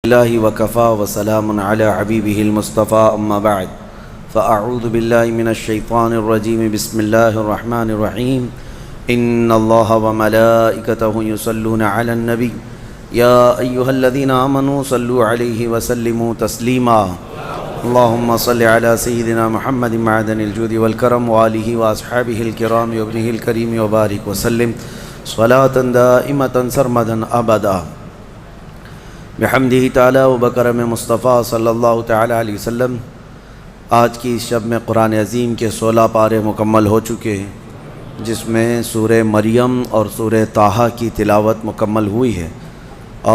الله وكفى وسلام على حبيبه المصطفى أما بعد فأعوذ بالله من الشيطان الرجيم بسم الله الرحمن الرحيم إن الله وملائكته يصلون على النبي يا أيها الذين آمنوا صلوا عليه وسلموا تسليما اللهم صل على سيدنا محمد معدن الجود والكرم وآله وأصحابه الكرام وابنه الكريم وبارك وسلم صلاة دائمة سرمدا أبدا بحمدہ تعالی و بکرم مصطفیٰ صلی اللہ تعالی علیہ وسلم۔ آج کی اس شب میں قرآن عظیم کے 16 پارے مکمل ہو چکے ہیں، جس میں سورہ مریم اور سورہ طٰہٰ کی تلاوت مکمل ہوئی ہے،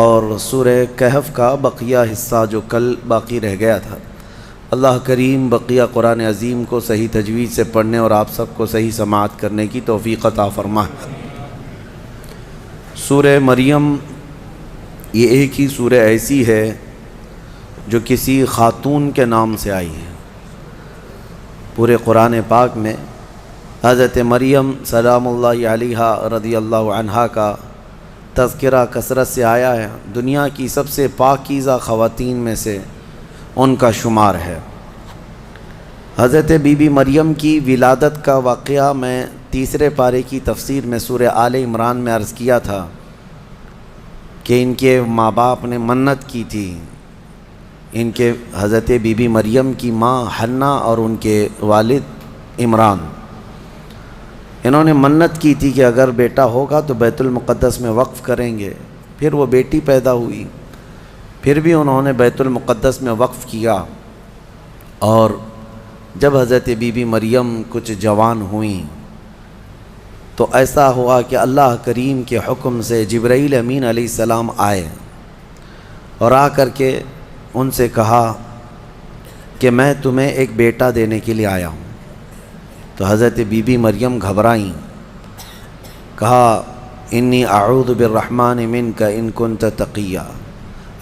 اور سورہ کہف کا بقیہ حصہ جو کل باقی رہ گیا تھا۔ اللہ کریم بقیہ قرآن عظیم کو صحیح تجوید سے پڑھنے اور آپ سب کو صحیح سماعت کرنے کی توفیق عطا فرمائے۔ سورہ مریم یہ ایک ہی سورہ ایسی ہے جو کسی خاتون کے نام سے آئی ہے۔ پورے قرآن پاک میں حضرت مریم سلام اللہ علیہا رضی اللہ عنہا کا تذکرہ کثرت سے آیا ہے۔ دنیا کی سب سے پاکیزہ خواتین میں سے ان کا شمار ہے۔ حضرت بی بی مریم کی ولادت کا واقعہ میں تیسرے پارے کی تفسیر میں سورہ آل عمران میں عرض کیا تھا کہ ان کے ماں باپ نے منت کی تھی، ان کے حضرت بی بی مریم کی ماں حنہ اور ان کے والد عمران، انہوں نے منت کی تھی کہ اگر بیٹا ہوگا تو بیت المقدس میں وقف کریں گے۔ پھر وہ بیٹی پیدا ہوئی، پھر بھی انہوں نے بیت المقدس میں وقف کیا، اور جب حضرت بی بی مریم کچھ جوان ہوئیں تو ایسا ہوا کہ اللہ کریم کے حکم سے جبرائیل امین علیہ السلام آئے اور آ کر کے ان سے کہا کہ میں تمہیں ایک بیٹا دینے کے لیے آیا ہوں۔ تو حضرت بی بی مریم گھبرائیں، کہا انی اعوذ بالرحمن منک ان کنت تقیا،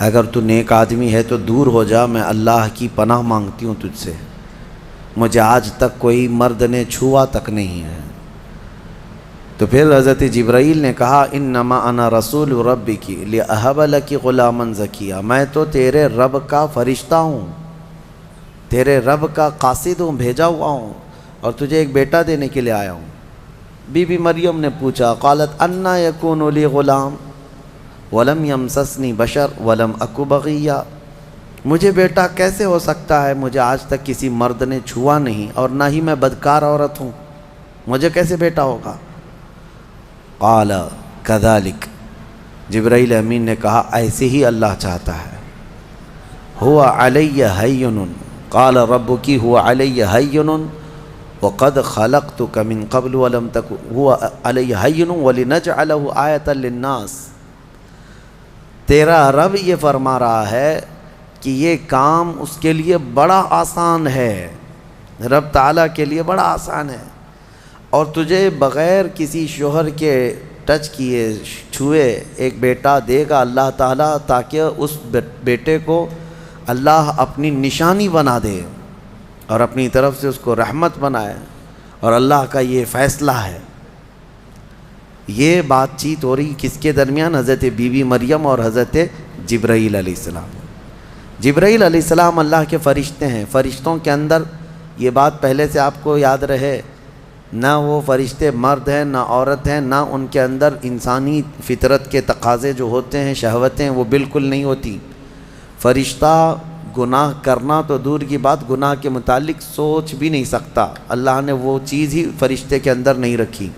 اگر تو نیک آدمی ہے تو دور ہو جا، میں اللہ کی پناہ مانگتی ہوں تجھ سے، مجھے آج تک کوئی مرد نے چھوا تک نہیں ہے۔ تو پھر حضرت جبرائیل نے کہا انما انا رسول ربک لاہب لک غلاما زکیا، میں تو تیرے رب کا فرشتہ ہوں، تیرے رب کا قاصد ہوں، بھیجا ہوا ہوں، اور تجھے ایک بیٹا دینے کے لیے آیا ہوں۔ بی بی مریم نے پوچھا، قالت انا یکون لی غلام ولم یمسسنی بشر ولم اک بغیا، مجھے بیٹا کیسے ہو سکتا ہے، مجھے آج تک کسی مرد نے چھوا نہیں اور نہ ہی میں بدکار عورت ہوں، مجھے کیسے بیٹا ہوگا؟ قال کذالک، جبرائیل امین نے کہا ایسے ہی اللہ چاہتا ہے۔ ہوا علی ہین، قال ربک ہوا علی ہین وقد خلقتک من قبل ولم تک ہوا علی ہین ولنجعلہ آیۃ للناس، تیرا رب یہ فرما رہا ہے کہ یہ کام اس کے لیے بڑا آسان ہے، رب تعالیٰ کے لیے بڑا آسان ہے، اور تجھے بغیر کسی شوہر کے ٹچ کیے چھوئے ایک بیٹا دے گا اللہ تعالیٰ، تاکہ اس بیٹے کو اللہ اپنی نشانی بنا دے اور اپنی طرف سے اس کو رحمت بنائے، اور اللہ کا یہ فیصلہ ہے۔ یہ بات چیت ہو رہی کس کے درمیان؟ حضرت بی بی مریم اور حضرت جبرائیل علیہ السلام۔ جبرائیل علیہ السلام اللہ کے فرشتے ہیں، فرشتوں کے اندر یہ بات پہلے سے آپ کو یاد رہے، نہ وہ فرشتے مرد ہیں نہ عورت ہیں، نہ ان کے اندر انسانی فطرت کے تقاضے جو ہوتے ہیں، شہوتیں، وہ بالکل نہیں ہوتی۔ فرشتہ گناہ کرنا تو دور کی بات، گناہ کے متعلق سوچ بھی نہیں سکتا، اللہ نے وہ چیز ہی فرشتے کے اندر نہیں رکھی۔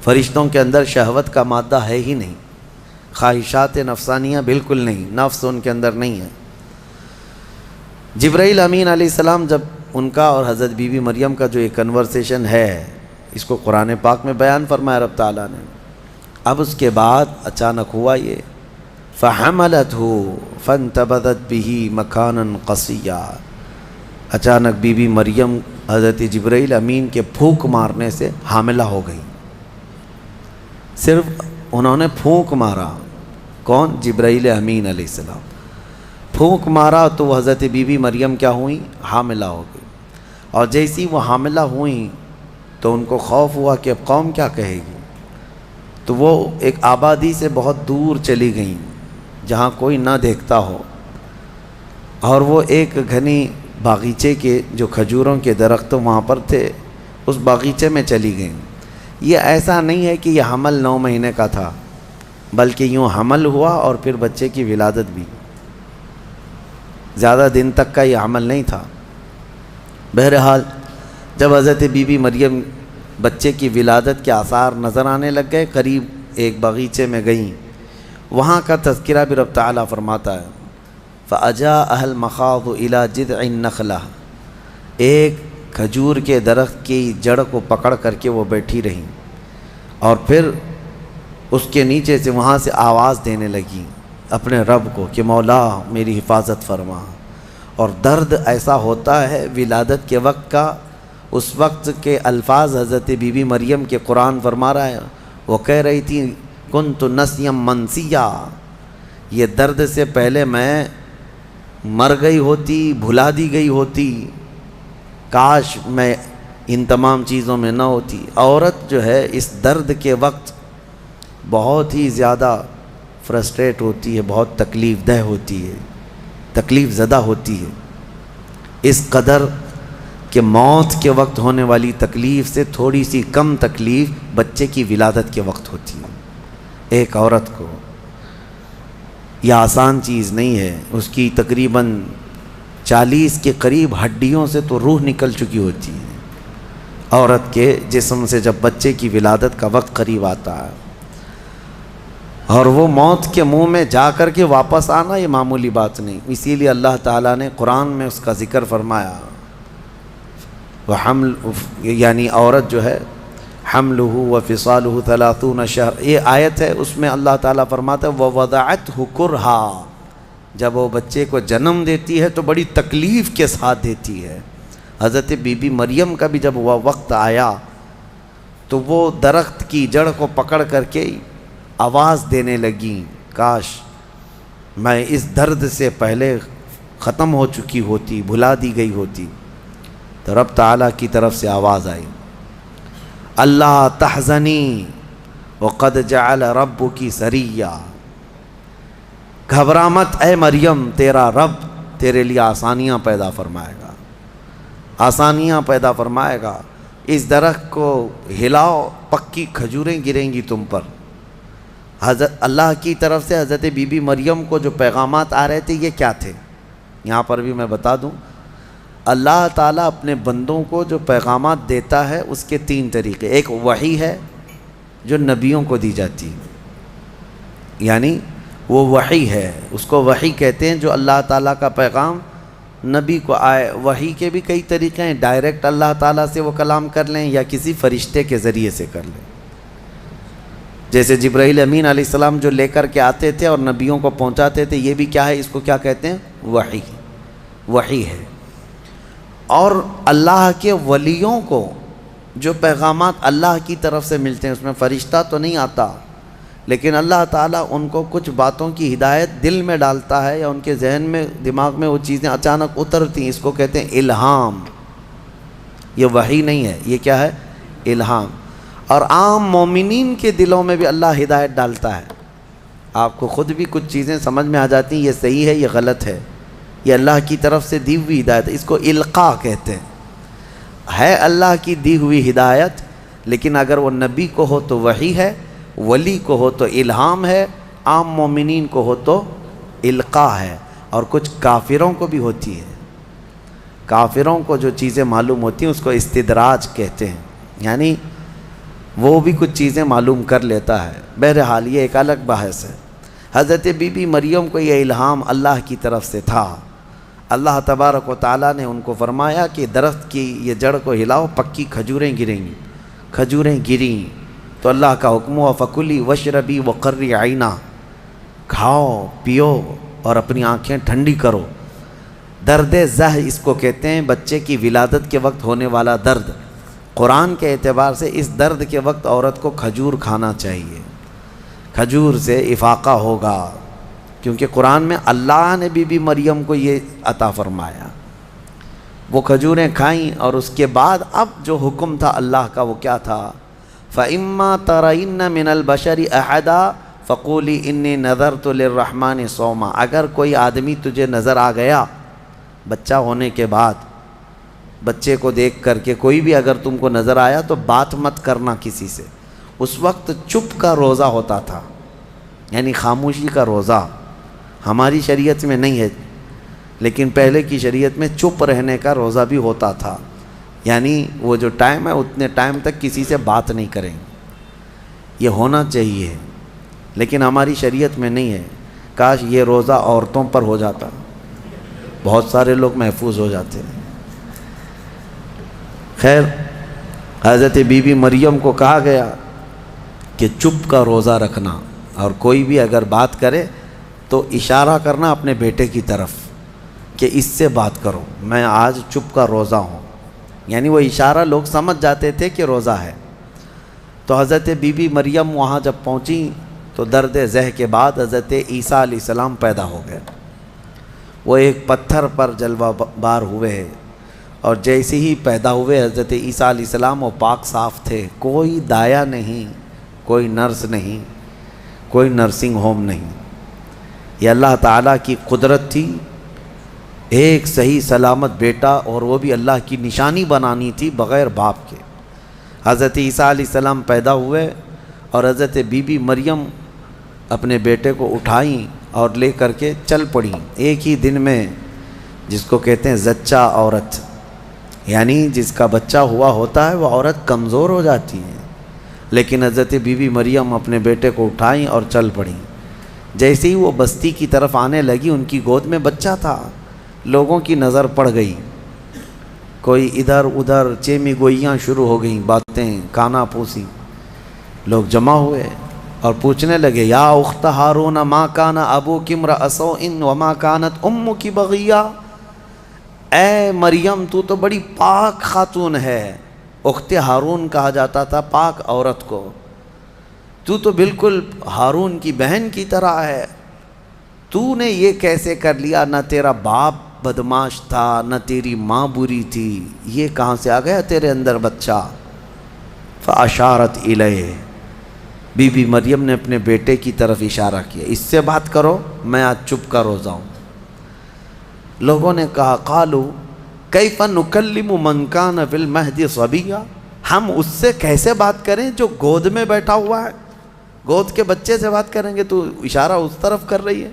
فرشتوں کے اندر شہوت کا مادہ ہے ہی نہیں، خواہشات نفسانیہ بالکل نہیں، نفس ان کے اندر نہیں ہے۔ جبرائیل امین علیہ السلام جب ان کا اور حضرت بی بی مریم کا جو یہ کنورسیشن ہے، اس کو قرآن پاک میں بیان فرمایا رب تعالیٰ نے۔ اب اس کے بعد اچانک ہوا یہ فَحَمَلَتْهُ فَانْتَبَذَتْ بِهِ مَكَانًا قَصِيًّا، اچانک بی بی مریم حضرت جبرائیل امین کے پھونک مارنے سے حاملہ ہو گئی۔ صرف انہوں نے پھونک مارا، کون؟ جبرائیل امین علیہ السلام، پھونک مارا تو وہ حضرت بی بی مریم کیا ہوئیں؟ حاملہ ہو گئی۔ اور جیسی وہ حاملہ ہوئیں تو ان کو خوف ہوا کہ اب قوم کیا کہے گی، تو وہ ایک آبادی سے بہت دور چلی گئیں، جہاں کوئی نہ دیکھتا ہو، اور وہ ایک گھنی باغیچے کے جو کھجوروں کے درخت وہاں پر تھے، اس باغیچے میں چلی گئیں۔ یہ ایسا نہیں ہے کہ یہ حمل 9 مہینے کا تھا، بلکہ یوں حمل ہوا اور پھر بچے کی ولادت بھی، زیادہ دن تک کا یہ حمل نہیں تھا۔ بہرحال جب حضرت بی بی مریم بچے کی ولادت کے آثار نظر آنے لگ گئے، قریب ایک باغیچے میں گئیں۔ وہاں کا تذکرہ بھی رب تعالیٰ فرماتا ہے فَأَجَاءَهَا الْمَخَاضُ إِلَى جِذْعِ النَّخْلَةِ، ایک کھجور کے درخت کی جڑ کو پکڑ کر کے وہ بیٹھی رہیں، اور پھر اس کے نیچے سے وہاں سے آواز دینے لگی اپنے رب کو کہ مولا میری حفاظت فرما۔ اور درد ایسا ہوتا ہے ولادت کے وقت کا، اس وقت کے الفاظ حضرت بی بی مریم کے قرآن فرما رہا ہے، وہ کہہ رہی تھی کنت نسیا منسیا، یہ درد سے پہلے میں مر گئی ہوتی، بھلا دی گئی ہوتی، کاش میں ان تمام چیزوں میں نہ ہوتی۔ عورت جو ہے اس درد کے وقت بہت ہی زیادہ فرسٹریٹ ہوتی ہے، بہت تکلیف دہ ہوتی ہے، تکلیف زدہ ہوتی ہے، اس قدر کہ موت کے وقت ہونے والی تکلیف سے تھوڑی سی کم تکلیف بچے کی ولادت کے وقت ہوتی ہے۔ ایک عورت کو یہ آسان چیز نہیں ہے، اس کی تقریباً 40 کے قریب ہڈیوں سے تو روح نکل چکی ہوتی ہے عورت کے جسم سے جب بچے کی ولادت کا وقت قریب آتا ہے، اور وہ موت کے منہ میں جا کر کے واپس آنا یہ معمولی بات نہیں۔ اسی لیے اللہ تعالیٰ نے قرآن میں اس کا ذکر فرمایا، وہ حمل یعنی عورت جو ہے حملہ وفصالہ 30 شہر، یہ آیت ہے، اس میں اللہ تعالیٰ فرماتا ہے ووضعتہ کرہا، جب وہ بچے کو جنم دیتی ہے تو بڑی تکلیف کے ساتھ دیتی ہے۔ حضرت بی بی مریم کا بھی جب وہ وقت آیا تو وہ درخت کی جڑ کو پکڑ کر کے آواز دینے لگیں کاش میں اس درد سے پہلے ختم ہو چکی ہوتی، بھلا دی گئی ہوتی۔ تو رب تعالیٰ کی طرف سے آواز آئی اللہ تحزنی وقد جعل ربکی سریا، گھبرا مت اے مریم، تیرا رب تیرے لیے آسانیاں پیدا فرمائے گا، آسانیاں پیدا فرمائے گا۔ اس درخت کو ہلاؤ، پکی کھجوریں گریں گی تم پر۔ حضرت اللہ کی طرف سے حضرت بی بی مریم کو جو پیغامات آ رہے تھے یہ کیا تھے؟ یہاں پر بھی میں بتا دوں، اللہ تعالیٰ اپنے بندوں کو جو پیغامات دیتا ہے اس کے 3 طریقے۔ ایک وحی ہے جو نبیوں کو دی جاتی ہے، یعنی وہ وحی ہے، اس کو وحی کہتے ہیں، جو اللہ تعالیٰ کا پیغام نبی کو آئے۔ وحی کے بھی کئی طریقے ہیں، ڈائریکٹ اللہ تعالیٰ سے وہ کلام کر لیں یا کسی فرشتے کے ذریعے سے کر لیں، جیسے جبرائیل امین علیہ السلام جو لے کر کے آتے تھے اور نبیوں کو پہنچاتے تھے، یہ بھی کیا ہے، اس کو کیا کہتے ہیں، وحی، وحی ہے۔ اور اللہ کے ولیوں کو جو پیغامات اللہ کی طرف سے ملتے ہیں، اس میں فرشتہ تو نہیں آتا، لیکن اللہ تعالیٰ ان کو کچھ باتوں کی ہدایت دل میں ڈالتا ہے یا ان کے ذہن میں، دماغ میں وہ چیزیں اچانک اترتی ہیں، اس کو کہتے ہیں الہام۔ یہ وحی نہیں ہے، یہ کیا ہے، الہام۔ اور عام مومنین کے دلوں میں بھی اللہ ہدایت ڈالتا ہے، آپ کو خود بھی کچھ چیزیں سمجھ میں آ جاتی ہیں، یہ صحیح ہے، یہ غلط ہے، یہ اللہ کی طرف سے دی ہوئی ہدایت ہے، اس کو القاء کہتے ہیں۔ ہے اللہ کی دی ہوئی ہدایت، لیکن اگر وہ نبی کو ہو تو وحی ہے، ولی کو ہو تو الہام ہے، عام مومنین کو ہو تو القاء ہے۔ اور کچھ کافروں کو بھی ہوتی ہے، کافروں کو جو چیزیں معلوم ہوتی ہیں اس کو استدراج کہتے ہیں، یعنی وہ بھی کچھ چیزیں معلوم کر لیتا ہے۔ بہرحال یہ ایک الگ بحث ہے۔ حضرت بی بی مریم کو یہ الہام اللہ کی طرف سے تھا۔ اللہ تبارک و تعالیٰ نے ان کو فرمایا کہ درخت کی یہ جڑ کو ہلاؤ، پکی کھجوریں گریں گی۔ کھجوریں گریں تو اللہ کا حکم ہوا فکلی وشربی وقری عینا، کھاؤ پیو اور اپنی آنکھیں ٹھنڈی کرو۔ درد زہ اس کو کہتے ہیں، بچے کی ولادت کے وقت ہونے والا درد۔ قرآن کے اعتبار سے اس درد کے وقت عورت کو کھجور کھانا چاہیے، کھجور سے افاقہ ہوگا، کیونکہ قرآن میں اللہ نے بی بی مریم کو یہ عطا فرمایا۔ وہ کھجوریں کھائیں اور اس کے بعد اب جو حکم تھا اللہ کا وہ کیا تھا، فَإِمَّا تَرَيِنَّ مِنَ الْبَشَرِ أَحَدًا فقولی انی نذرت للرحمن صوما، اگر کوئی آدمی تجھے نظر آ گیا بچہ ہونے کے بعد، بچے کو دیکھ کر کے کوئی بھی اگر تم کو نظر آیا تو بات مت کرنا کسی سے۔ اس وقت چپ کا روزہ ہوتا تھا، یعنی خاموشی کا روزہ، ہماری شریعت میں نہیں ہے لیکن پہلے کی شریعت میں چپ رہنے کا روزہ بھی ہوتا تھا، یعنی وہ جو ٹائم ہے اتنے ٹائم تک کسی سے بات نہیں کریں، یہ ہونا چاہیے، لیکن ہماری شریعت میں نہیں ہے۔ کاش یہ روزہ عورتوں پر ہو جاتا، بہت سارے لوگ محفوظ ہو جاتے ہیں۔ خیر، حضرت بی بی مریم کو کہا گیا کہ چپ کا روزہ رکھنا، اور کوئی بھی اگر بات کرے تو اشارہ کرنا اپنے بیٹے کی طرف کہ اس سے بات کرو، میں آج چپ کا روزہ ہوں، یعنی وہ اشارہ لوگ سمجھ جاتے تھے کہ روزہ ہے۔ تو حضرت بی بی مریم وہاں جب پہنچی تو درد ذہ کے بعد حضرت عیسیٰ علیہ السلام پیدا ہو گئے۔ وہ ایک پتھر پر جلوہ بار ہوئے، اور جیسے ہی پیدا ہوئے حضرت عیسیٰ علیہ السلام وہ پاک صاف تھے، کوئی دایا نہیں، کوئی نرس نہیں، کوئی نرسنگ ہوم نہیں، یہ اللہ تعالیٰ کی قدرت تھی۔ ایک صحیح سلامت بیٹا، اور وہ بھی اللہ کی نشانی بنانی تھی بغیر باپ کے۔ حضرت عیسیٰ علیہ السلام پیدا ہوئے اور حضرت بی بی مریم اپنے بیٹے کو اٹھائیں اور لے کر کے چل پڑیں ایک ہی دن میں، جس کو کہتے ہیں زچہ عورت، یعنی جس کا بچہ ہوا ہوتا ہے وہ عورت کمزور ہو جاتی ہے، لیکن حضرت بی بی مریم اپنے بیٹے کو اٹھائیں اور چل پڑیں۔ جیسے ہی وہ بستی کی طرف آنے لگی، ان کی گود میں بچہ تھا، لوگوں کی نظر پڑ گئی، کوئی ادھر ادھر چیمی گوئیاں شروع ہو گئیں، باتیں کانا پوسی، لوگ جمع ہوئے اور پوچھنے لگے یا اخت ہارون ما کان ابوک امرأ سوء وما کانت امک بغیہ، اے مریم تو تو بڑی پاک خاتون ہے، اخت ہارون کہا جاتا تھا پاک عورت کو، تو بالکل ہارون کی بہن کی طرح ہے، تو نے یہ کیسے کر لیا؟ نہ تیرا باپ بدماش تھا، نہ تیری ماں بری تھی، یہ کہاں سے آ گیا تیرے اندر بچہ؟ فاشارت الیہ، بی بی مریم نے اپنے بیٹے کی طرف اشارہ کیا، اس سے بات کرو، میں آج چپ کا روزہ ہوں۔ لوگوں نے کہا قالوا کیف نکلم من کان فی المہد صبیا، ہم اس سے کیسے بات کریں جو گود میں بیٹھا ہوا ہے؟ گود کے بچے سے بات کریں گے؟ تو اشارہ اس طرف کر رہی ہے۔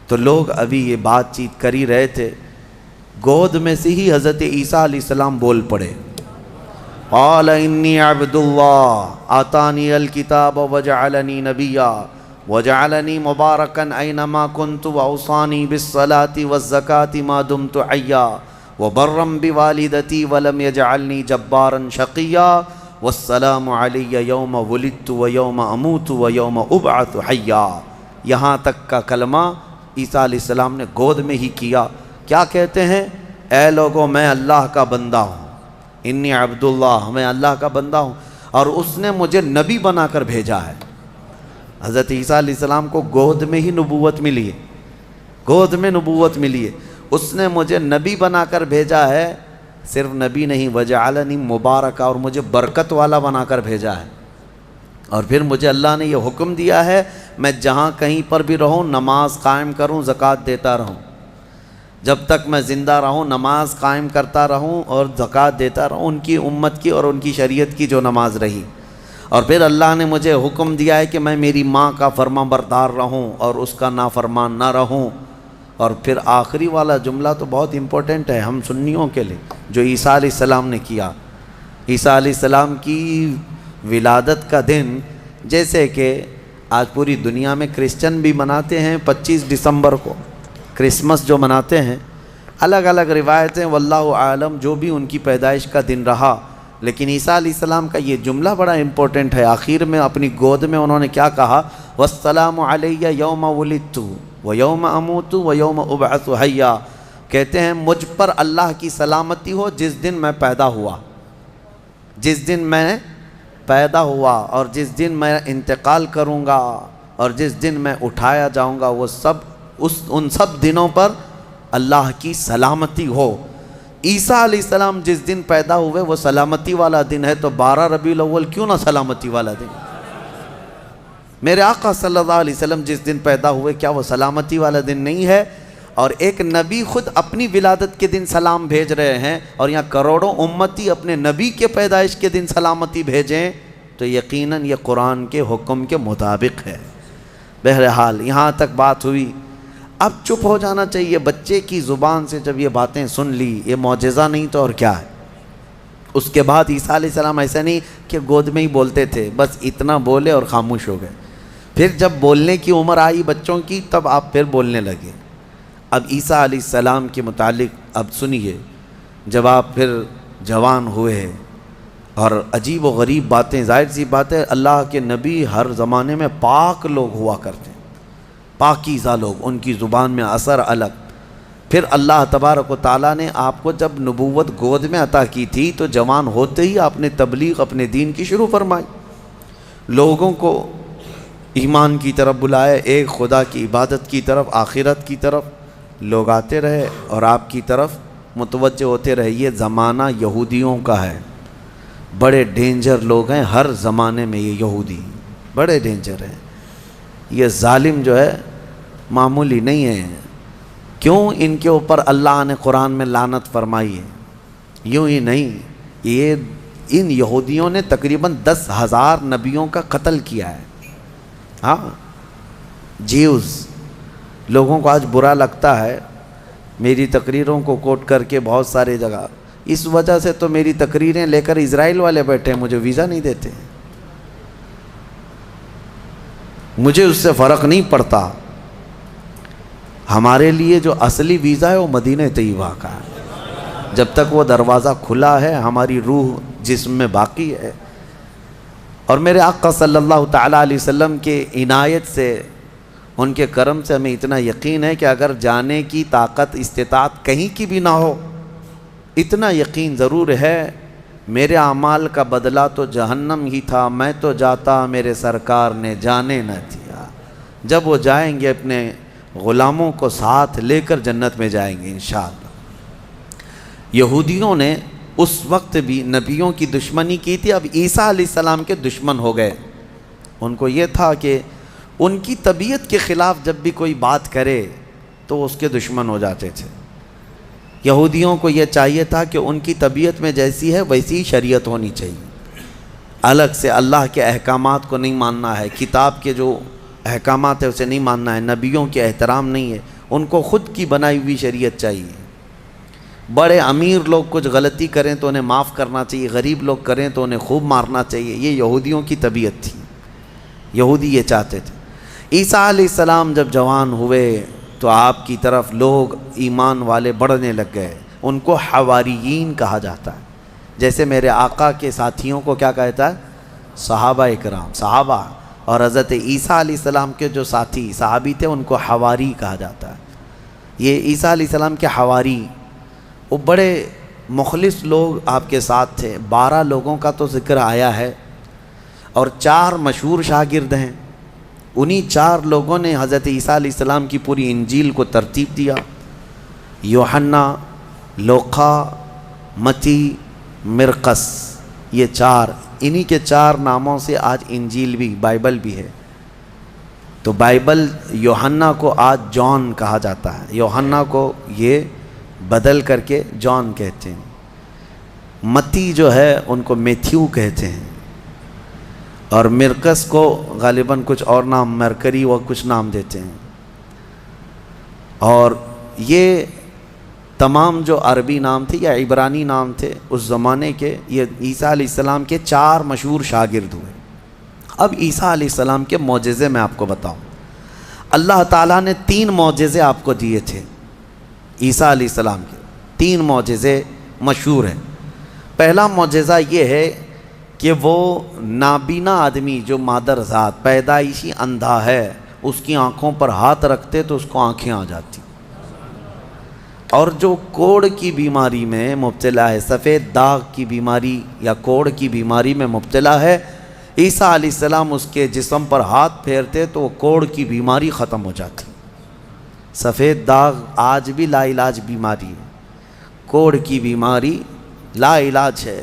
تو لوگ ابھی یہ بات چیت کر ہی رہے تھے، گود میں سے ہی حضرت عیسیٰ علیہ السلام بول پڑے، قال انی عبد اللہ آتانی الکتاب وجعلنی نبیا وجعلنی مبارکا اینما کنت واوصانی بالصلاة والزکاة ما دمت حیا وبرا بوالدتی ولم یجعلنی جبارا شقیا والسلام علی یوم ولدت ویوم اموت ویوم ابعث حیا۔ یہاں تک کا کلمہ عیسیٰ علیہ السلام نے گود میں ہی کیا۔ کیا کہتے ہیں؟ اے لوگوں، میں اللہ کا بندہ ہوں، انی عبداللہ، میں اللہ کا بندہ ہوں، اور اس نے مجھے نبی بنا کر بھیجا ہے۔ حضرت عیسیٰ علیہ السلام کو گود میں ہی نبوت ملی ہے، گود میں نبوت ملی ہے، اس نے مجھے نبی بنا کر بھیجا ہے، صرف نبی نہیں وجعلنی مبارکہ، اور مجھے برکت والا بنا کر بھیجا ہے، اور پھر مجھے اللہ نے یہ حکم دیا ہے میں جہاں کہیں پر بھی رہوں نماز قائم کروں، زکوٰۃ دیتا رہوں، جب تک میں زندہ رہوں نماز قائم کرتا رہوں اور زکوٰۃ دیتا رہوں، ان کی امت کی اور ان کی شریعت کی جو نماز رہی۔ اور پھر اللہ نے مجھے حکم دیا ہے کہ میں میری ماں کا فرما بردار رہوں اور اس کا نافرمان نہ رہوں۔ اور پھر آخری والا جملہ تو بہت امپورٹنٹ ہے ہم سنیوں کے لیے، جو عیسیٰ علیہ السلام نے کیا۔ عیسیٰ علیہ السلام کی ولادت کا دن، جیسے کہ آج پوری دنیا میں کرسچن بھی مناتے ہیں 25 دسمبر کو، کرسمس جو مناتے ہیں، الگ الگ روایتیں واللہ عالم جو بھی ان کی پیدائش کا دن رہا، لیکن عیسیٰ علیہ السلام کا یہ جملہ بڑا امپورٹنٹ ہے۔ آخر میں اپنی گود میں انہوں نے کیا کہا؟ والسلام علی یوم ولدت ویوم اموت ویوم ابعث حیا، کہتے ہیں مجھ پر اللہ کی سلامتی ہو جس دن میں پیدا ہوا، جس دن میں پیدا ہوا، اور جس دن میں انتقال کروں گا، اور جس دن میں اٹھایا جاؤں گا، وہ سب ان سب دنوں پر اللہ کی سلامتی ہو۔ عیسیٰ علیہ السلام جس دن پیدا ہوئے وہ سلامتی والا دن ہے، تو 12 ربیع الاول کیوں نہ سلامتی والا دن؟ میرے آقا صلی اللہ علیہ وسلم جس دن پیدا ہوئے کیا وہ سلامتی والا دن نہیں ہے؟ اور ایک نبی خود اپنی ولادت کے دن سلام بھیج رہے ہیں، اور یہاں کروڑوں امتی اپنے نبی کے پیدائش کے دن سلامتی بھیجیں، تو یقیناً یہ قرآن کے حکم کے مطابق ہے۔ بہرحال یہاں تک بات ہوئی، اب چپ ہو جانا چاہیے۔ بچے کی زبان سے جب یہ باتیں سن لی، یہ معجزہ نہیں تو اور کیا ہے؟ اس کے بعد عیسیٰ علیہ السلام ایسا نہیں کہ گود میں ہی بولتے تھے، بس اتنا بولے اور خاموش ہو گئے۔ پھر جب بولنے کی عمر آئی بچوں کی، تب آپ پھر بولنے لگے۔ اب عیسیٰ علیہ السلام کے متعلق اب سنیے، جب آپ پھر جوان ہوئے اور عجیب و غریب باتیں، ظاہر سی بات ہے اللہ کے نبی ہر زمانے میں پاک لوگ ہوا کرتے ہیں، پاکیزہ لوگ، ان کی زبان میں اثر الگ۔ پھر اللہ تبارک و تعالیٰ نے آپ کو جب نبوت گود میں عطا کی تھی تو جوان ہوتے ہی آپ نے تبلیغ اپنے دین کی شروع فرمائی، لوگوں کو ایمان کی طرف بلائے، ایک خدا کی عبادت کی طرف، آخرت کی طرف۔ لوگ آتے رہے اور آپ کی طرف متوجہ ہوتے رہے۔ یہ زمانہ یہودیوں کا ہے، بڑے ڈینجر لوگ ہیں ہر زمانے میں، یہ یہودی بڑے ڈینجر ہیں۔ یہ ظالم جو ہے معمولی نہیں ہے۔ کیوں ان کے اوپر اللہ نے قرآن میں لعنت فرمائی ہے؟ یوں ہی نہیں، یہ ان یہودیوں نے تقریباً 10,000 نبیوں کا قتل کیا ہے۔ ہاں، جیوز لوگوں کو آج برا لگتا ہے میری تقریروں کو کوٹ کر کے بہت سارے جگہ، اس وجہ سے تو میری تقریریں لے کر اسرائیل والے بیٹھے ہیں، مجھے ویزا نہیں دیتے، مجھے اس سے فرق نہیں پڑتا۔ ہمارے لیے جو اصلی ویزا ہے وہ مدینہ طیبہ کا ہے، جب تک وہ دروازہ کھلا ہے ہماری روح جسم میں باقی ہے۔ اور میرے آقا صلی اللہ تعالیٰ علیہ وسلم کے عنایت سے، ان کے کرم سے ہمیں اتنا یقین ہے کہ اگر جانے کی طاقت استطاعت کہیں کی بھی نہ ہو، اتنا یقین ضرور ہے میرے اعمال کا بدلہ تو جہنم ہی تھا، میں تو جاتا میرے سرکار نے جانے نہ دیا۔ جب وہ جائیں گے اپنے غلاموں کو ساتھ لے کر جنت میں جائیں گے انشاءاللہ۔ یہودیوں نے اس وقت بھی نبیوں کی دشمنی کی تھی، اب عیسیٰ علیہ السلام کے دشمن ہو گئے۔ ان کو یہ تھا کہ ان کی طبیعت کے خلاف جب بھی کوئی بات کرے تو اس کے دشمن ہو جاتے تھے۔ یہودیوں کو یہ چاہیے تھا کہ ان کی طبیعت میں جیسی ہے ویسی شریعت ہونی چاہیے، الگ سے اللہ کے احکامات کو نہیں ماننا ہے، کتاب کے جو احکامات ہے اسے نہیں ماننا ہے، نبیوں کے احترام نہیں ہے، ان کو خود کی بنائی ہوئی شریعت چاہیے۔ بڑے امیر لوگ کچھ غلطی کریں تو انہیں معاف کرنا چاہیے، غریب لوگ کریں تو انہیں خوب مارنا چاہیے، یہ یہودیوں کی طبیعت تھی، یہودی یہ چاہتے تھے۔ عیسیٰ علیہ السلام جب جوان ہوئے تو آپ کی طرف لوگ ایمان والے بڑھنے لگ گئے، ان کو حواریین کہا جاتا ہے، جیسے میرے آقا کے ساتھیوں کو کیا کہتا ہے؟ صحابہ اکرام، صحابہ، اور حضرت عیسیٰ علیہ السلام کے جو ساتھی صحابی تھے ان کو حواری کہا جاتا ہے۔ یہ عیسیٰ علیہ السلام کے حواری، وہ بڑے مخلص لوگ آپ کے ساتھ تھے۔ 12 لوگوں کا تو ذکر آیا ہے اور 4 مشہور شاگرد ہیں، انہی 4 لوگوں نے حضرت عیسیٰ علیہ السلام کی پوری انجیل کو ترتیب دیا۔ یوحنا، لوقا، متی، مرقس، یہ 4، انہی کے 4 ناموں سے آج انجیل بھی، بائبل بھی ہے۔ تو بائبل یوحنا کو آج جان کہا جاتا ہے، یوحنا کو یہ بدل کر کے جان کہتے ہیں۔ متی جو ہے ان کو میتھیو کہتے ہیں، اور مرقس کو غالباً کچھ اور نام، مرکری و کچھ نام دیتے ہیں۔ اور یہ تمام جو عربی نام تھے یا عبرانی نام تھے اس زمانے کے، یہ عیسیٰ علیہ السلام کے 4 مشہور شاگرد ہوئے۔ اب عیسیٰ علیہ السلام کے معجزے میں آپ کو بتاؤں، اللہ تعالیٰ نے 3 معجزے آپ کو دیے تھے عیسیٰ علیہ السلام کے، 3 معجزے مشہور ہیں۔ پہلا معجزہ یہ ہے کہ وہ نابینا آدمی جو مادر ذات پیدائشی اندھا ہے، اس کی آنکھوں پر ہاتھ رکھتے تو اس کو آنکھیں آ جاتی، اور جو کوڑ کی بیماری میں مبتلا ہے، سفید داغ کی بیماری یا کوڑ کی بیماری میں مبتلا ہے، عیسیٰ علیہ السلام اس کے جسم پر ہاتھ پھیرتے تو وہ کوڑ کی بیماری ختم ہو جاتی۔ سفید داغ آج بھی لا علاج بیماری ہے، کوڑ کی بیماری لا علاج ہے،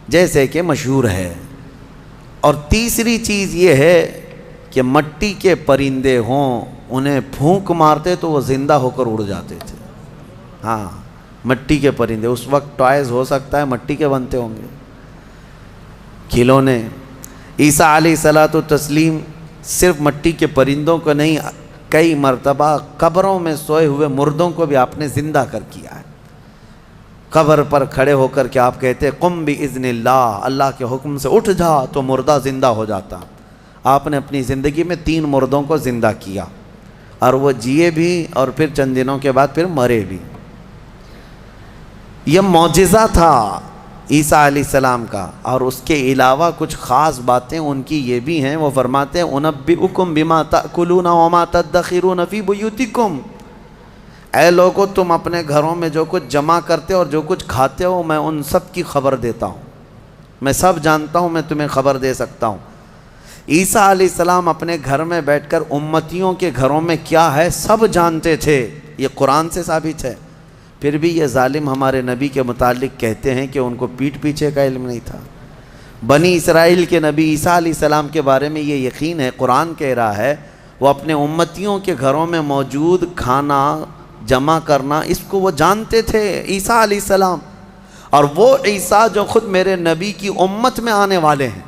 جیسے کہ مشہور ہے۔ اور تیسری چیز یہ ہے کہ مٹی کے پرندے ہوں، انہیں پھونک مارتے تو وہ زندہ ہو کر اڑ جاتے تھے۔ ہاں، مٹی کے پرندے، اس وقت ٹوائز ہو سکتا ہے مٹی کے بنتے ہوں گے، کھلونے۔ عیسیٰ علیہ الصلاۃ والتسلیم صرف مٹی کے پرندوں کو نہیں، کئی مرتبہ قبروں میں سوئے ہوئے مردوں کو بھی آپ نے زندہ کر کیا ہے۔ قبر پر کھڑے ہو کر کے آپ کہتے قم باذن اللہ، اللہ کے حکم سے اٹھ جا، تو مردہ زندہ ہو جاتا۔ آپ نے اپنی زندگی میں 3 مردوں کو زندہ کیا، اور وہ جیے بھی اور پھر چند دنوں کے بعد پھر مرے بھی۔ یہ معجزہ تھا عیسیٰ علیہ السلام کا۔ اور اس کے علاوہ کچھ خاص باتیں ان کی یہ بھی ہیں، وہ فرماتے ہیں انبئکم بما تأکلون وما تدخرون فی بیوتکم، اے لوگو تم اپنے گھروں میں جو کچھ جمع کرتے ہو اور جو کچھ کھاتے ہو، میں ان سب کی خبر دیتا ہوں، میں سب جانتا ہوں، میں تمہیں خبر دے سکتا ہوں۔ عیسیٰ علیہ السلام اپنے گھر میں بیٹھ کر امتیوں کے گھروں میں کیا ہے سب جانتے تھے، یہ قرآن سے ثابت ہے۔ پھر بھی یہ ظالم ہمارے نبی کے متعلق کہتے ہیں کہ ان کو پیٹھ پیچھے کا علم نہیں تھا۔ بنی اسرائیل کے نبی عیسیٰ علیہ السلام کے بارے میں یہ یقین ہے، قرآن کہہ رہا ہے وہ اپنے امتیوں کے گھروں میں موجود کھانا جمع کرنا، اس کو وہ جانتے تھے عیسیٰ علیہ السلام۔ اور وہ عیسیٰ جو خود میرے نبی کی امت میں آنے والے ہیں،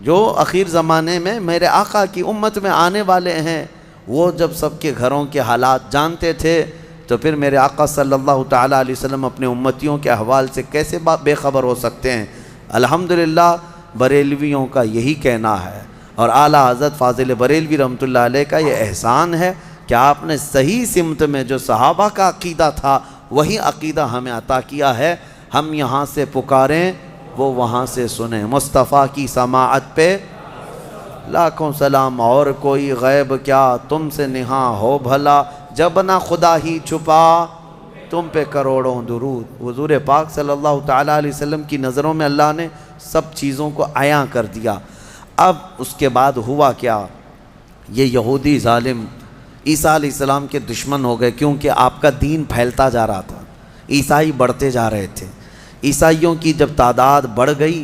جو اخیر زمانے میں میرے آقا کی امت میں آنے والے ہیں، وہ جب سب کے گھروں کے حالات جانتے تھے تو پھر میرے آقا صلی اللہ تعالیٰ علیہ وسلم اپنے امتیوں کے احوال سے کیسے بے خبر ہو سکتے ہیں؟ الحمدللہ بریلویوں کا یہی کہنا ہے، اور اعلیٰ حضرت فاضل بریلوی رحمۃ اللہ علیہ کا یہ احسان ہے کہ آپ نے صحیح سمت میں جو صحابہ کا عقیدہ تھا وہی عقیدہ ہمیں عطا کیا ہے۔ ہم یہاں سے پکاریں، وہ وہاں سے سنیں۔ مصطفیٰ کی سماعت پہ لاکھوں سلام، اور کوئی غیب کیا تم سے نہاں ہو بھلا، جب نہ خدا ہی چھپا تم پہ کروڑوں درود۔ حضور پاک صلی اللہ تعالیٰ علیہ وسلم کی نظروں میں اللہ نے سب چیزوں کو عیاں کر دیا۔ اب اس کے بعد ہوا کیا؟ یہ یہودی ظالم عیسیٰ علیہ السلام کے دشمن ہو گئے، کیونکہ آپ کا دین پھیلتا جا رہا تھا، عیسائی بڑھتے جا رہے تھے۔ عیسائیوں کی جب تعداد بڑھ گئی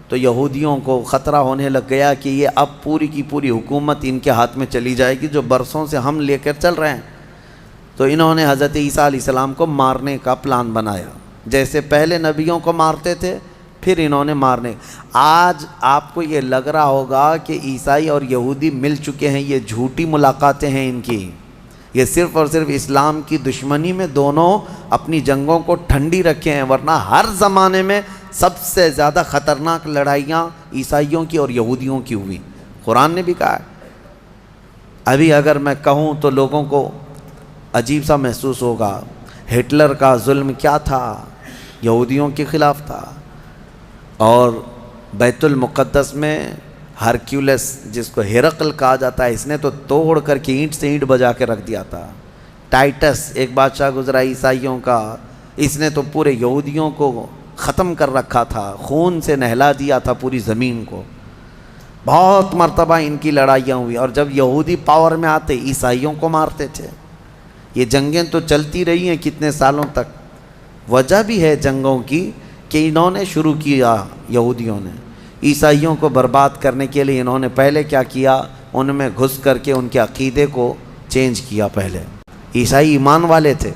تو یہودیوں کو خطرہ ہونے لگ گیا کہ یہ اب پوری کی پوری حکومت ان کے ہاتھ میں چلی جائے گی، جو برسوں سے ہم لے کر چل رہے ہیں۔ تو انہوں نے حضرت عیسیٰ علیہ السلام کو مارنے کا پلان بنایا، جیسے پہلے نبیوں کو مارتے تھے پھر انہوں نے مارنے۔ آج آپ کو یہ لگ رہا ہوگا کہ عیسائی اور یہودی مل چکے ہیں، یہ جھوٹی ملاقاتیں ہیں ان کی، یہ صرف اور صرف اسلام کی دشمنی میں دونوں اپنی جنگوں کو ٹھنڈی رکھے ہیں، ورنہ ہر زمانے میں سب سے زیادہ خطرناک لڑائیاں عیسائیوں کی اور یہودیوں کی ہوئی۔ قرآن نے بھی کہا ہے۔ ابھی اگر میں کہوں تو لوگوں کو عجیب سا محسوس ہوگا، ہٹلر کا ظلم کیا تھا؟ یہودیوں کے خلاف تھا۔ اور بیت المقدس میں ہرکیولس، جس کو ہرقل کہا جاتا ہے، اس نے تو توڑ کر کے اینٹ سے اینٹ بجا کے رکھ دیا تھا۔ ٹائٹس ایک بادشاہ گزرا عیسائیوں کا، اس نے تو پورے یہودیوں کو ختم کر رکھا تھا، خون سے نہلا دیا تھا پوری زمین کو۔ بہت مرتبہ ان کی لڑائیاں ہوئی، اور جب یہودی پاور میں آتے عیسائیوں کو مارتے تھے۔ یہ جنگیں تو چلتی رہی ہیں کتنے سالوں تک۔ وجہ بھی ہے جنگوں کی کہ انہوں نے شروع کیا، یہودیوں نے عیسائیوں کو برباد کرنے کے لیے انہوں نے پہلے کیا کیا، ان میں گھس کر کے ان کے عقیدے کو چینج کیا۔ پہلے عیسائی ایمان والے تھے،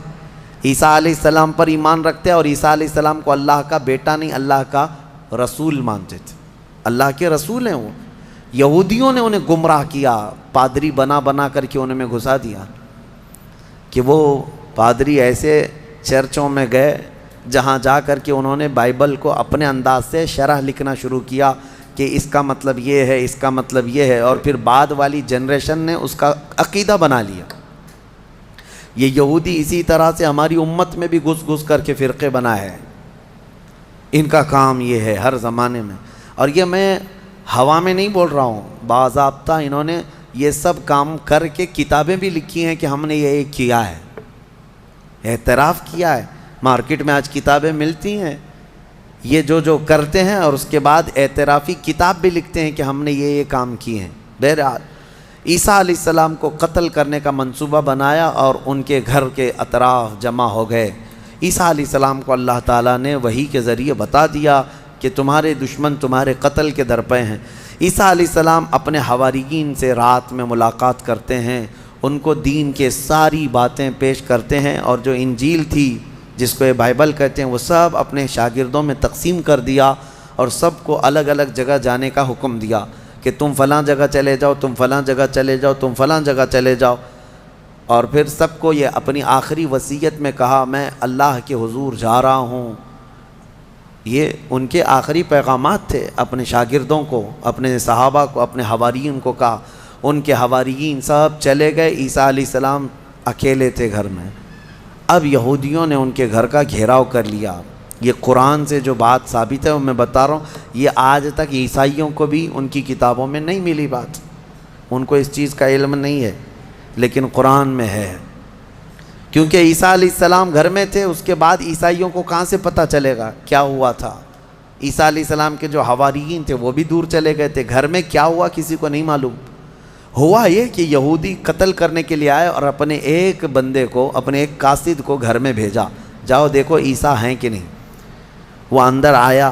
عیسیٰ علیہ السلام پر ایمان رکھتے، اور عیسیٰ علیہ السلام کو اللہ کا بیٹا نہیں، اللہ کا رسول مانتے تھے، اللہ کے رسول ہیں وہ۔ یہودیوں نے انہیں گمراہ کیا، پادری بنا بنا کر کے انہیں میں گھسا دیا، کہ وہ پادری ایسے چرچوں میں گئے جہاں جا کر کے انہوں نے بائبل کو اپنے انداز سے شرح لکھنا شروع کیا کہ اس کا مطلب یہ ہے، اس کا مطلب یہ ہے، اور پھر بعد والی جنریشن نے اس کا عقیدہ بنا لیا۔ یہ یہودی اسی طرح سے ہماری امت میں بھی گھس گھس کر کے فرقے بنائے ہیں، ان کا کام یہ ہے ہر زمانے میں۔ اور یہ میں ہوا میں نہیں بول رہا ہوں، باضابطہ انہوں نے یہ سب کام کر کے کتابیں بھی لکھی ہیں کہ ہم نے یہ کیا ہے، اعتراف کیا ہے۔ مارکیٹ میں آج کتابیں ملتی ہیں، یہ جو کرتے ہیں، اور اس کے بعد اعترافی کتاب بھی لکھتے ہیں کہ ہم نے یہ کام کیے ہیں۔ بہرحال عیسیٰ علیہ السلام کو قتل کرنے کا منصوبہ بنایا اور ان کے گھر کے اطراف جمع ہو گئے۔ عیسیٰ علیہ السلام کو اللہ تعالیٰ نے وحی کے ذریعے بتا دیا کہ تمہارے دشمن تمہارے قتل کے درپے ہیں۔ عیسیٰ علیہ السلام اپنے حواریین سے رات میں ملاقات کرتے ہیں، ان کو دین کے ساری باتیں پیش کرتے ہیں، اور جو انجیل تھی جس کو یہ بائبل کہتے ہیں وہ سب اپنے شاگردوں میں تقسیم کر دیا، اور سب کو الگ الگ جگہ جانے کا حکم دیا کہ تم فلاں جگہ چلے جاؤ، تم فلاں جگہ چلے جاؤ، تم فلاں جگہ چلے جاؤ۔ اور پھر سب کو یہ اپنی آخری وصیت میں کہا میں اللہ کے حضور جا رہا ہوں۔ یہ ان کے آخری پیغامات تھے اپنے شاگردوں کو، اپنے صحابہ کو، اپنے حواریین کو کہا۔ ان کے حواریین سب چلے گئے، عیسیٰ علیہ السلام اکیلے تھے گھر میں۔ اب یہودیوں نے ان کے گھر کا گھیراؤ کر لیا۔ یہ قرآن سے جو بات ثابت ہے وہ میں بتا رہا ہوں، یہ آج تک عیسائیوں کو بھی ان کی کتابوں میں نہیں ملی بات، ان کو اس چیز کا علم نہیں ہے، لیکن قرآن میں ہے۔ کیونکہ عیسیٰ علیہ السلام گھر میں تھے، اس کے بعد عیسائیوں کو کہاں سے پتہ چلے گا کیا ہوا تھا؟ عیسیٰ علیہ السلام کے جو حواریین تھے وہ بھی دور چلے گئے تھے، گھر میں کیا ہوا کسی کو نہیں معلوم۔ ہوا یہ کہ یہودی قتل کرنے کے لیے آئے اور اپنے ایک بندے کو، اپنے ایک قاصد کو گھر میں بھیجا، جاؤ دیکھو عیسیٰ ہیں کہ نہیں۔ وہ اندر آیا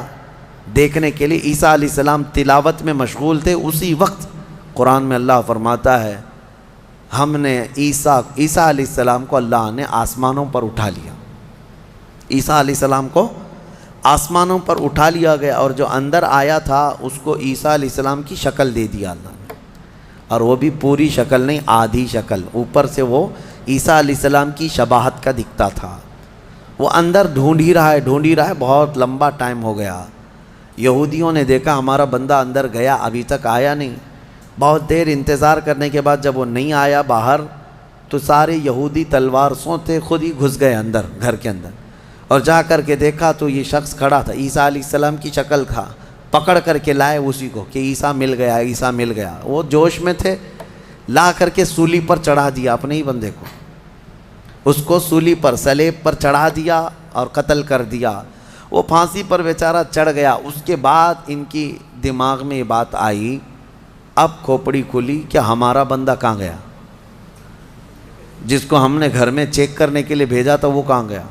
دیکھنے کے لیے، عیسیٰ علیہ السلام تلاوت میں مشغول تھے۔ اسی وقت قرآن میں اللہ فرماتا ہے ہم نے عیسیٰ علیہ السلام کو اللہ نے آسمانوں پر اٹھا لیا۔ عیسیٰ علیہ السلام کو آسمانوں پر اٹھا لیا گیا، اور جو اندر آیا تھا اس کو عیسیٰ علیہ السلام کی شکل دے دیا اللہ نے، اور وہ بھی پوری شکل نہیں، آدھی شکل، اوپر سے وہ عیسیٰ علیہ السلام کی شباہت کا دکھتا تھا۔ وہ اندر ڈھونڈ ہی رہا ہے، بہت لمبا ٹائم ہو گیا۔ یہودیوں نے دیکھا ہمارا بندہ اندر گیا ابھی تک آیا نہیں۔ بہت دیر انتظار کرنے کے بعد جب وہ نہیں آیا باہر، تو سارے یہودی تلوار سوتے خود ہی گھس گئے اندر، گھر کے اندر، اور جا کر کے دیکھا تو یہ شخص کھڑا تھا، عیسیٰ علیہ السلام کی شکل تھا۔ پکڑ کر کے لائے اسی کو کہ عیسیٰ مل گیا، عیسیٰ مل گیا۔ وہ جوش میں تھے، لا کر کے سولی پر چڑھا دیا اپنے ہی بندے کو، اس کو سولی پر، سلیب پر چڑھا دیا اور قتل کر دیا۔ وہ پھانسی پر بیچارہ چڑھ گیا۔ اس کے بعد ان کی دماغ میں یہ بات آئی، اب کھوپڑی کھلی کہ ہمارا بندہ کہاں گیا، جس کو ہم نے گھر میں چیک کرنے کے لیے بھیجا تھا وہ کہاں گیا؟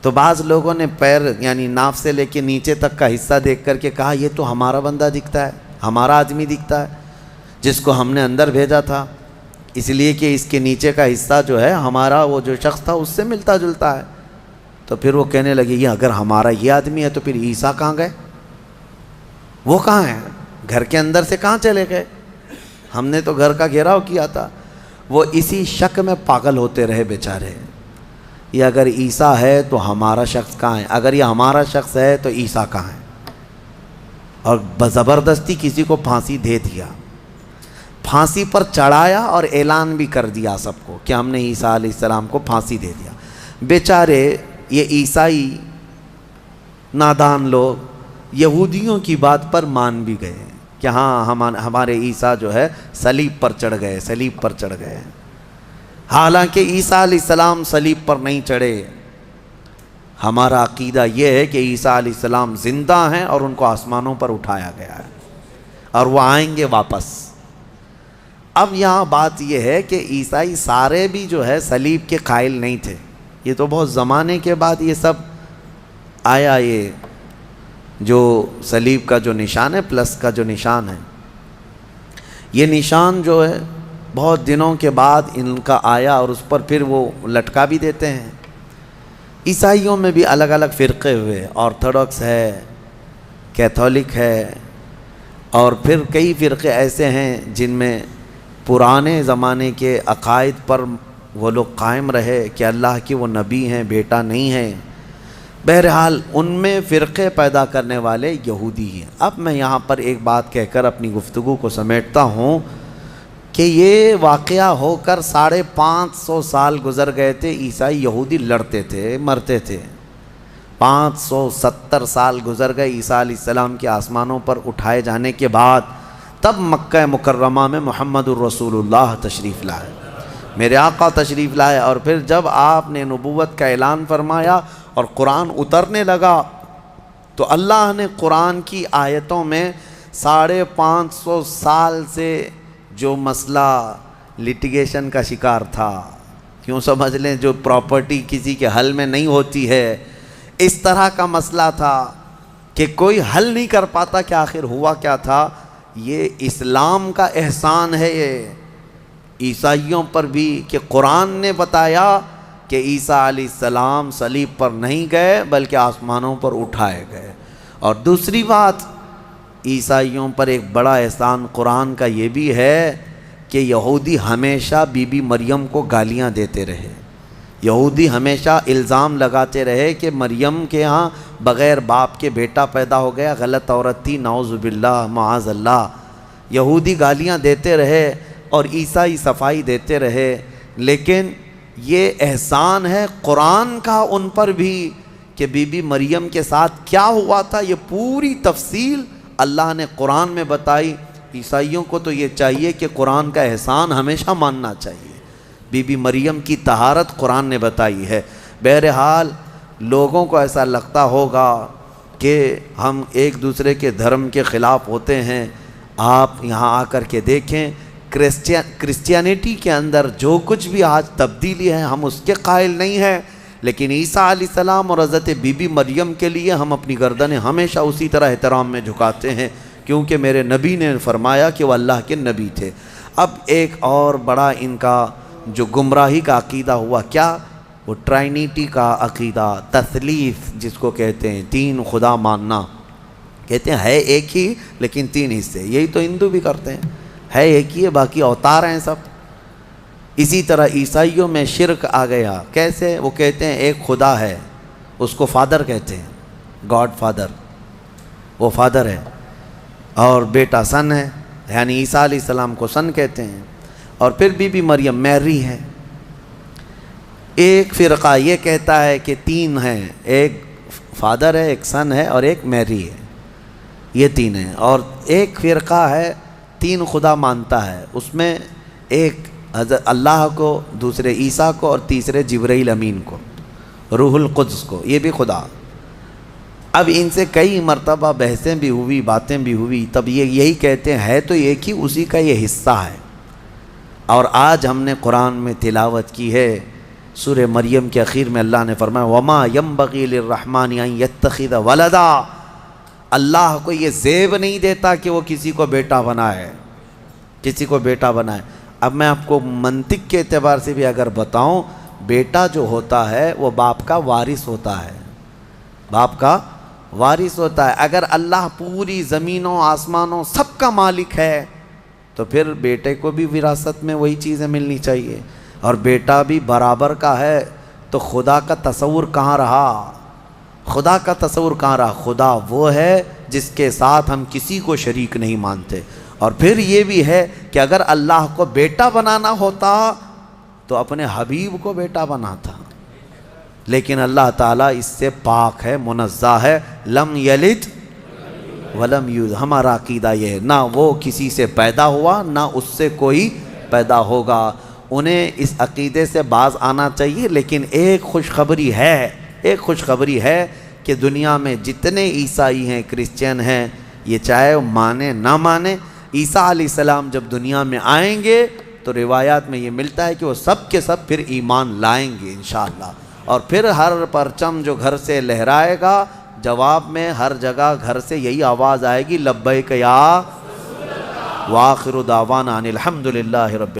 تو بعض لوگوں نے پیر یعنی ناف سے لے کے نیچے تک کا حصہ دیکھ کر کے کہا یہ تو ہمارا بندہ دکھتا ہے، ہمارا آدمی دکھتا ہے جس کو ہم نے اندر بھیجا تھا، اس لیے کہ اس کے نیچے کا حصہ جو ہے ہمارا وہ جو شخص تھا اس سے ملتا جلتا ہے۔ تو پھر وہ کہنے لگے یہ اگر ہمارا یہ آدمی ہے تو پھر عیسیٰ کہاں گئے؟ وہ کہاں ہیں؟ گھر کے اندر سے کہاں چلے گئے؟ ہم نے تو گھر کا گھیراؤ کیا تھا۔ وہ اسی شک میں پاگل ہوتے رہے بیچارے، یہ اگر عیسیٰ ہے تو ہمارا شخص کہاں ہے، اگر یہ ہمارا شخص ہے تو عیسیٰ کہاں ہے؟ اور زبردستی کسی کو پھانسی دے دیا، پھانسی پر چڑھایا اور اعلان بھی کر دیا سب کو کہ ہم نے عیسیٰ علیہ السلام کو پھانسی دے دیا۔ بیچارے یہ عیسائی نادان لوگ یہودیوں کی بات پر مان بھی گئے کہ ہاں ہمارے عیسیٰ جو ہے صلیب پر چڑھ گئے، صلیب پر چڑھ گئے۔ حالانکہ عیسیٰ علیہ السلام صلیب پر نہیں چڑھے۔ ہمارا عقیدہ یہ ہے کہ عیسیٰ علیہ السلام زندہ ہیں اور ان کو آسمانوں پر اٹھایا گیا ہے اور وہ آئیں گے واپس۔ اب یہاں بات یہ ہے کہ عیسائی سارے بھی جو ہے صلیب کے قائل نہیں تھے، یہ تو بہت زمانے کے بعد یہ سب آیا، یہ جو صلیب کا جو نشان ہے پلس کا جو نشان ہے، یہ نشان جو ہے بہت دنوں کے بعد ان کا آیا اور اس پر پھر وہ لٹکا بھی دیتے ہیں۔ عیسائیوں میں بھی الگ الگ فرقے ہوئے، آرتھوڈکس ہے، کیتھولک ہے، اور پھر کئی فرقے ایسے ہیں جن میں پرانے زمانے کے عقائد پر وہ لوگ قائم رہے کہ اللہ کی وہ نبی ہیں، بیٹا نہیں ہے۔ بہرحال ان میں فرقے پیدا کرنے والے یہودی ہیں۔ اب میں یہاں پر ایک بات کہہ کر اپنی گفتگو کو سمیٹتا ہوں کہ یہ واقعہ ہو کر 550 سال گزر گئے تھے، عیسائی یہودی لڑتے تھے، مرتے تھے۔ 570 سال گزر گئے عیسیٰ علیہ السلام کے آسمانوں پر اٹھائے جانے کے بعد، تب مکہ مکرمہ میں محمد الرسول اللہ تشریف لائے، میرے آقا تشریف لائے، اور پھر جب آپ نے نبوت کا اعلان فرمایا اور قرآن اترنے لگا تو اللہ نے قرآن کی آیتوں میں 550 سال سے جو مسئلہ لٹیگیشن کا شکار تھا، کیوں سمجھ لیں جو پراپرٹی کسی کے حل میں نہیں ہوتی ہے، اس طرح کا مسئلہ تھا، کہ کوئی حل نہیں کر پاتا کہ آخر ہوا کیا تھا۔ یہ اسلام کا احسان ہے یہ عیسائیوں پر بھی کہ قرآن نے بتایا کہ عیسیٰ علیہ السلام صلیب پر نہیں گئے بلکہ آسمانوں پر اٹھائے گئے۔ اور دوسری بات، عیسائیوں پر ایک بڑا احسان قرآن کا یہ بھی ہے کہ یہودی ہمیشہ بی بی مریم کو گالیاں دیتے رہے، یہودی ہمیشہ الزام لگاتے رہے کہ مریم کے ہاں بغیر باپ کے بیٹا پیدا ہو گیا، غلط عورت تھی، نعوذ باللہ معاذ اللہ۔ یہودی گالیاں دیتے رہے اور عیسائی صفائی دیتے رہے، لیکن یہ احسان ہے قرآن کا ان پر بھی کہ بی بی مریم کے ساتھ کیا ہوا تھا، یہ پوری تفصیل اللہ نے قرآن میں بتائی۔ عیسائیوں کو تو یہ چاہیے کہ قرآن کا احسان ہمیشہ ماننا چاہیے۔ بی بی مریم کی طہارت قرآن نے بتائی ہے۔ بہرحال لوگوں کو ایسا لگتا ہوگا کہ ہم ایک دوسرے کے دھرم کے خلاف ہوتے ہیں۔ آپ یہاں آ کر کے دیکھیں، کرسچینٹی کے اندر جو کچھ بھی آج تبدیلی ہے ہم اس کے قائل نہیں ہیں، لیکن عیسیٰ علیہ السلام اور حضرت بی بی مریم کے لیے ہم اپنی گردنیں ہمیشہ اسی طرح احترام میں جھکاتے ہیں، کیونکہ میرے نبی نے فرمایا کہ وہ اللہ کے نبی تھے۔ اب ایک اور بڑا ان کا جو گمراہی کا عقیدہ ہوا، کیا؟ وہ ٹرائنیٹی کا عقیدہ، تثلیث جس کو کہتے ہیں، تین خدا ماننا۔ کہتے ہیں ہے ایک ہی لیکن تین حصے، یہی تو ہندو بھی کرتے ہیں، ہے ایک ہی ہے باقی اوتار ہیں سب۔ اسی طرح عیسائیوں میں شرک آ گیا، کیسے؟ وہ کہتے ہیں ایک خدا ہے، اس کو فادر کہتے ہیں، گاڈ فادر، وہ فادر ہے، اور بیٹا سن ہے، یعنی عیسیٰ علیہ السلام کو سن کہتے ہیں۔ اور پھر بی بی مریم میری ہے۔ ایک فرقہ یہ کہتا ہے کہ تین ہیں، ایک فادر ہے، ایک سن ہے اور ایک میری ہے، یہ تین ہیں۔ اور ایک فرقہ ہے تین خدا مانتا ہے، اس میں ایک حضرت اللہ کو، دوسرے عیسیٰ کو اور تیسرے جبرائیل امین کو، روح القدس کو، یہ بھی خدا۔ اب ان سے کئی مرتبہ بحثیں بھی ہوئی، باتیں بھی ہوئی، تب یہ یہی کہتے ہیں ہے تو ایک ہی، اسی کا یہ حصہ ہے۔ اور آج ہم نے قرآن میں تلاوت کی ہے، سورہ مریم کے اخیر میں اللہ نے فرمایا وَمَا يَنبَغِي لِلرَّحْمَنِ أَن يَتَّخِذَ وَلَدًا، اللہ کو یہ زیب نہیں دیتا کہ وہ کسی کو بیٹا بنائے، کسی کو بیٹا بنائے۔ اب میں آپ کو منطق کے اعتبار سے بھی اگر بتاؤں، بیٹا جو ہوتا ہے وہ باپ کا وارث ہوتا ہے، باپ کا وارث ہوتا ہے۔ اگر اللہ پوری زمینوں آسمانوں سب کا مالک ہے تو پھر بیٹے کو بھی وراثت میں وہی چیزیں ملنی چاہیے، اور بیٹا بھی برابر کا ہے، تو خدا کا تصور کہاں رہا؟ خدا کا تصور کہاں رہا؟ خدا وہ ہے جس کے ساتھ ہم کسی کو شریک نہیں مانتے۔ اور پھر یہ بھی ہے کہ اگر اللہ کو بیٹا بنانا ہوتا تو اپنے حبیب کو بیٹا بناتا، لیکن اللہ تعالیٰ اس سے پاک ہے، منزہ ہے، لم یلد ولم یولد۔ ہمارا عقیدہ یہ ہے، نہ وہ کسی سے پیدا ہوا نہ اس سے کوئی پیدا ہوگا۔ انہیں اس عقیدے سے باز آنا چاہیے۔ لیکن ایک خوشخبری ہے کہ دنیا میں جتنے عیسائی ہیں، کرسچین ہیں، یہ چاہے مانے نہ مانے، عیسیٰ علیہ السلام جب دنیا میں آئیں گے تو روایات میں یہ ملتا ہے کہ وہ سب کے سب پھر ایمان لائیں گے انشاءاللہ، اور پھر ہر پرچم جو گھر سے لہرائے گا، جواب میں ہر جگہ گھر سے یہی آواز آئے گی لبیک یا وآخر دعوانا ان الحمدللہ رب